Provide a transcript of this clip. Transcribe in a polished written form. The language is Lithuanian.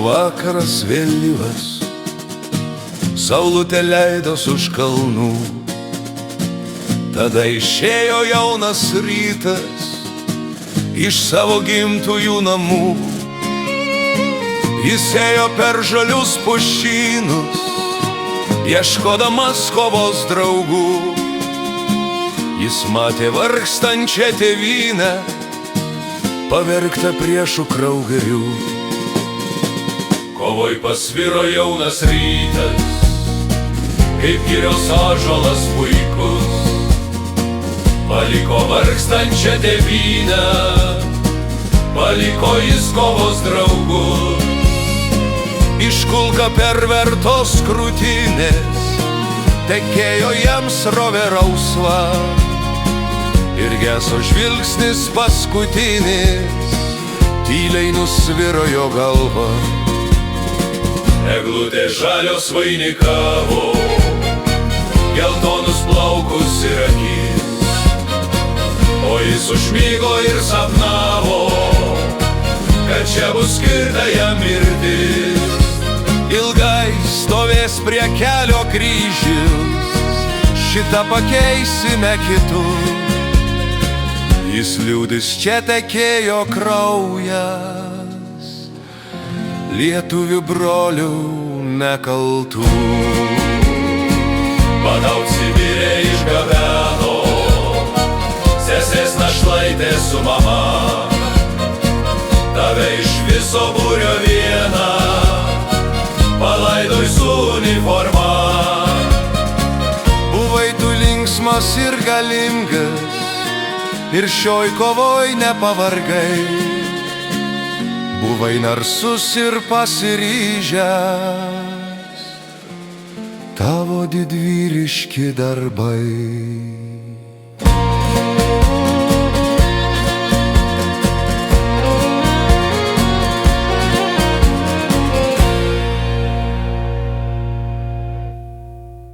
vakaras vėlyvas, saulutė leidos už kalnų. Tada išėjo jaunas rytas iš savo gimtųjų namų. Jis ėjo per žalius pušynus, ieškodamas kovos draugų. Jis matė vargstančią tėvynę, pavergtą priešų kraugerių. Kovoj pasviro jaunas rytas, kaip girios ąžuolas puikus. Paliko vargstančią tėvynę, paliko jis kovos draugus. Iš kulka pervertos krūtinės tekėjo jam srovė rausva, ir geso žvilgsnis paskutinis tyliai nusviro jo galva. Eglutė žalios vainikavo geltonus plaukus ir akis, o jis užmygo ir sapnavo, kad čia bus skirta jam mirtis. Ilgai stovės prie kelio kryžius, šitą pakeisime kitu. Jis liūdis čia tekėjo kraujas, lietuvių brolių nekaltų. Padaug Sibirė išgabeno sesės našlaitė su mama. Tave iš viso būrio vieną palaidoj su uniforma. Buvai tu linksmas ir galingas, ir šioj kovoj nepavargai. Buvai narsus ir pasiryžęs, tavo didvyriški darbai.